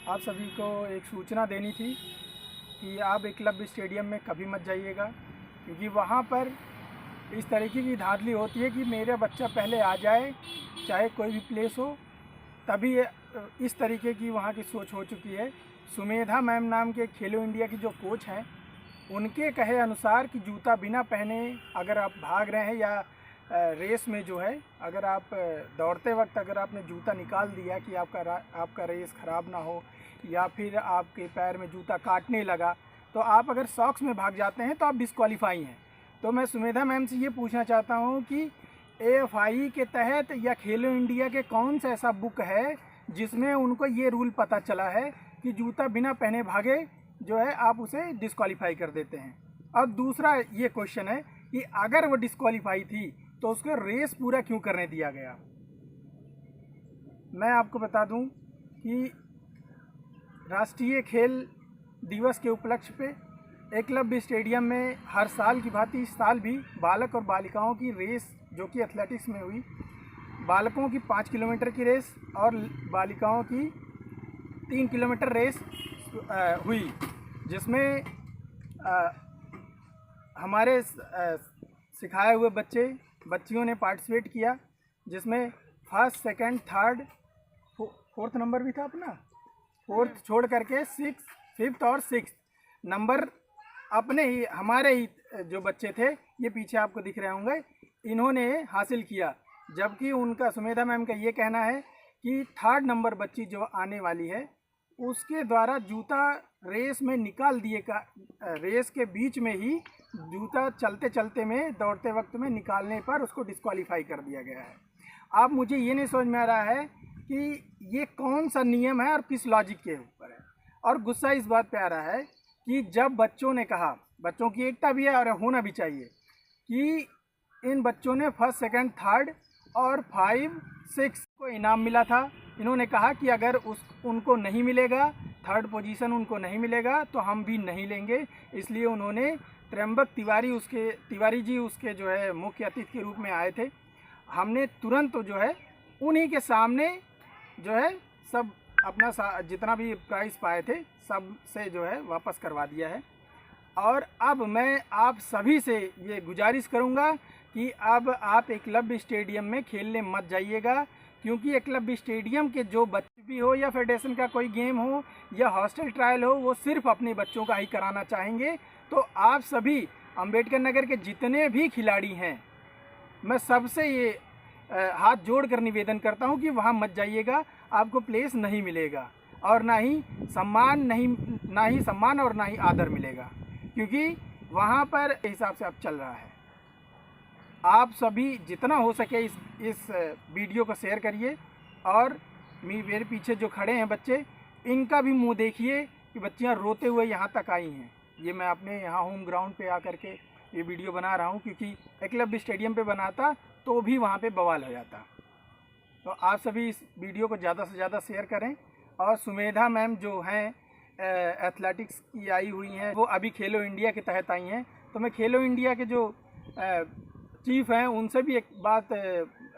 आप सभी को एक सूचना देनी थी कि आप एकलव्य स्टेडियम में कभी मत जाइएगा, क्योंकि वहाँ पर इस तरीके की धांधली होती है कि मेरा बच्चा पहले आ जाए, चाहे कोई भी प्लेस हो, तभी इस तरीके की वहाँ की सोच हो चुकी है। सुमेधा मैम नाम के खेलो इंडिया की जो कोच हैं, उनके कहे अनुसार कि जूता बिना पहने अगर आप भाग रहे हैं या रेस में जो है, अगर आप दौड़ते वक्त अगर आपने जूता निकाल दिया कि आपका रेस ख़राब ना हो, या फिर आपके पैर में जूता काटने लगा, तो आप अगर सॉक्स में भाग जाते हैं तो आप डिस्क्वालीफाई हैं। तो मैं सुमेधा मैम से ये पूछना चाहता हूँ कि AFI के तहत या खेलो इंडिया के कौन सा ऐसा बुक है जिसमें उनको ये रूल पता चला है कि जूता बिना पहने भागे जो है आप उसे डिस्क्वालीफाई कर देते हैं। अब दूसरा ये क्वेश्चन है कि अगर वो डिस्क्वालीफाई थी तो उसको रेस पूरा क्यों करने दिया गया। मैं आपको बता दूं कि राष्ट्रीय खेल दिवस के उपलक्ष्य पे एकलव्य स्टेडियम में हर साल की भांति इस साल भी बालक और बालिकाओं की रेस जो कि एथलेटिक्स में हुई, बालकों की 5 किलोमीटर की रेस और बालिकाओं की 3 किलोमीटर रेस हुई, जिसमें हमारे सिखाए हुए बच्चियों ने पार्टिसिपेट किया, जिसमें first, second, third, fourth number भी था अपना, फोर्थ छोड़ करके 6, 5th और 6th नंबर अपने ही हमारे ही जो बच्चे थे, ये पीछे आपको दिख रहे होंगे, इन्होंने हासिल किया। जबकि उनका सुमेधा मैम का ये कहना है कि 3rd नंबर बच्ची जो आने वाली है उसके द्वारा जूता रेस में निकाल दिए का, रेस के बीच में ही जूता चलते चलते में दौड़ते वक्त में निकालने पर उसको डिस्क्वालीफाई कर दिया गया है। अब मुझे ये नहीं समझ में आ रहा है कि ये कौन सा नियम है और किस लॉजिक के ऊपर है। और गुस्सा इस बात पे आ रहा है कि जब बच्चों ने कहा, बच्चों की एकता भी है और होना भी चाहिए, कि इन बच्चों ने फर्स्ट, सेकंड, थर्ड और 5, 6 को इनाम मिला था। इन्होंने कहा कि अगर उनको नहीं मिलेगा, 3rd पोजीशन उनको नहीं मिलेगा तो हम भी नहीं लेंगे। इसलिए उन्होंने त्र्यंबक तिवारी जी उसके जो है मुख्य अतिथि के रूप में आए थे। हमने तुरंत जो है उन्हीं के सामने जो है सब अपना जितना भी प्राइज़ पाए थे सब से जो है वापस करवा दिया है। और अब मैं आप सभी से ये गुजारिश करूँगा कि अब आप एकलव्य स्टेडियम में खेलने मत जाइएगा, क्योंकि एकलव्य स्टेडियम के जो बच्चे भी हो या फेडरेशन का कोई गेम हो या हॉस्टल ट्रायल हो, वो सिर्फ अपने बच्चों का ही कराना चाहेंगे। तो आप सभी अंबेडकर नगर के जितने भी खिलाड़ी हैं, मैं सबसे ये हाथ जोड़कर निवेदन करता हूं कि वहां मत जाइएगा, आपको प्लेस नहीं मिलेगा और ना ही सम्मान और ना ही आदर मिलेगा, क्योंकि वहां पर हिसाब से अब चल रहा है। आप सभी जितना हो सके इस वीडियो को शेयर करिए, और मेरे पीछे जो खड़े हैं बच्चे, इनका भी मुंह देखिए कि बच्चियां रोते हुए यहाँ तक आई हैं। ये मैं अपने यहाँ होम ग्राउंड पे आकर के ये वीडियो बना रहा हूँ, क्योंकि एकलव्य स्टेडियम पे बनाता तो भी वहाँ पे बवाल हो जाता। तो आप सभी इस वीडियो को ज़्यादा से ज़्यादा शेयर करें। और सुमेधा मैम जो हैं एथलेटिक्स की आई हुई हैं, वो अभी खेलो इंडिया के तहत आई हैं। तो मैं खेलो इंडिया के जो चीफ हैं उनसे भी एक बात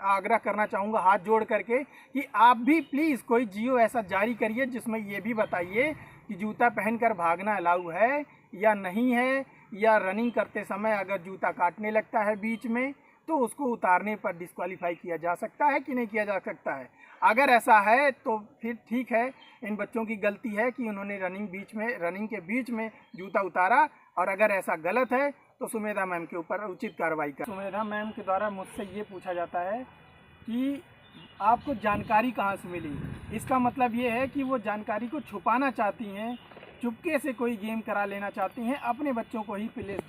आग्रह करना चाहूँगा हाथ जोड़ करके, कि आप भी प्लीज़ कोई जियो ऐसा जारी करिए जिसमें ये भी बताइए कि जूता पहनकर भागना अलाउ है या नहीं है, या रनिंग करते समय अगर जूता काटने लगता है बीच में तो उसको उतारने पर डिस्क्वालीफाई किया जा सकता है कि नहीं किया जा सकता है। अगर ऐसा है तो फिर ठीक है, इन बच्चों की गलती है कि उन्होंने रनिंग के बीच में जूता उतारा, और अगर ऐसा गलत है तो सुमेधा मैम के ऊपर उचित कार्रवाई कर। सुमेधा मैम के द्वारा मुझसे ये पूछा जाता है कि आपको जानकारी कहाँ से मिली। इसका मतलब ये है कि वो जानकारी को छुपाना चाहती हैं, चुपके से कोई गेम करा लेना चाहती हैं, अपने बच्चों को ही प्लेस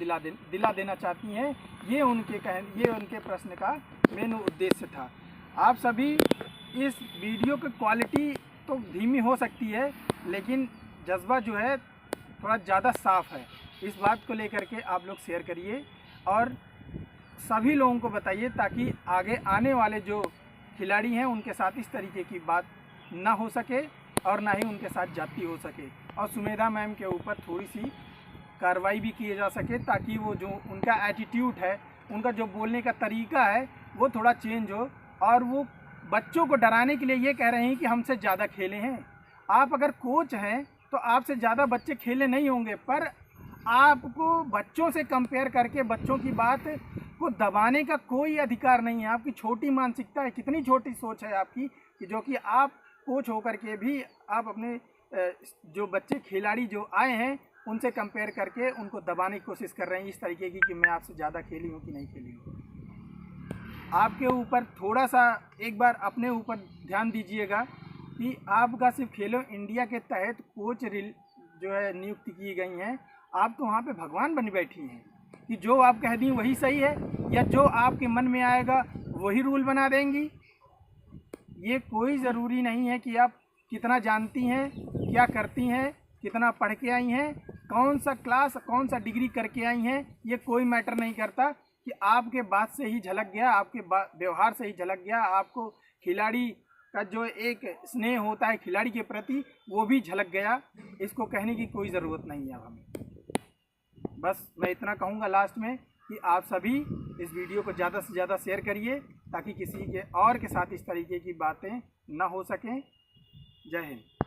दिला देना चाहती हैं। ये उनके प्रश्न का मेन उद्देश्य था। आप सभी इस वीडियो की क्वालिटी तो धीमी हो सकती है, लेकिन जज्बा जो है थोड़ा ज़्यादा साफ़ है। इस बात को लेकर के आप लोग शेयर करिए और सभी लोगों को बताइए, ताकि आगे आने वाले जो खिलाड़ी हैं उनके साथ इस तरीके की बात ना हो सके और ना ही उनके साथ जाती हो सके, और सुमेधा मैम के ऊपर थोड़ी सी कार्रवाई भी की जा सके, ताकि वो जो उनका एटीट्यूड है, उनका जो बोलने का तरीका है वो थोड़ा चेंज हो। और वो बच्चों को डराने के लिए ये कह रहे हैं कि हमसे ज़्यादा खेले हैं, आप अगर कोच हैं तो आपसे ज़्यादा बच्चे खेले नहीं होंगे, पर आपको बच्चों से कंपेयर करके बच्चों की बात को दबाने का कोई अधिकार नहीं है। आपकी छोटी मानसिकता है, कितनी छोटी सोच है आपकी कि जो कि आप कोच होकर के भी आप अपने जो बच्चे खिलाड़ी जो आए हैं उनसे कंपेयर करके उनको दबाने की कोशिश कर रहे हैं इस तरीके की कि मैं आपसे ज़्यादा खेली हूँ कि नहीं खेली हूँ। आपके ऊपर थोड़ा सा एक बार अपने ऊपर ध्यान दीजिएगा कि आपका सिर्फ खेलो इंडिया के तहत कोच जो है नियुक्त की गई हैं। आप तो वहाँ पे भगवान बनी बैठी हैं कि जो आप कह दी वही सही है, या जो आपके मन में आएगा वही रूल बना देंगी। ये कोई ज़रूरी नहीं है कि आप कितना जानती हैं, क्या करती हैं, कितना पढ़ के आई हैं, कौन सा क्लास, कौन सा डिग्री करके आई हैं, ये कोई मैटर नहीं करता। कि आपके बात से ही झलक गया, आपके व्यवहार से ही झलक गया, आपको खिलाड़ी का जो एक स्नेह होता है खिलाड़ी के प्रति वो भी झलक गया। इसको कहने की कोई ज़रूरत नहीं है अब हमें। बस मैं इतना कहूँगा लास्ट में कि आप सभी इस वीडियो को ज़्यादा से ज़्यादा शेयर करिए ताकि किसी के और के साथ इस तरीके की बातें ना हो सकें। जय हिंद।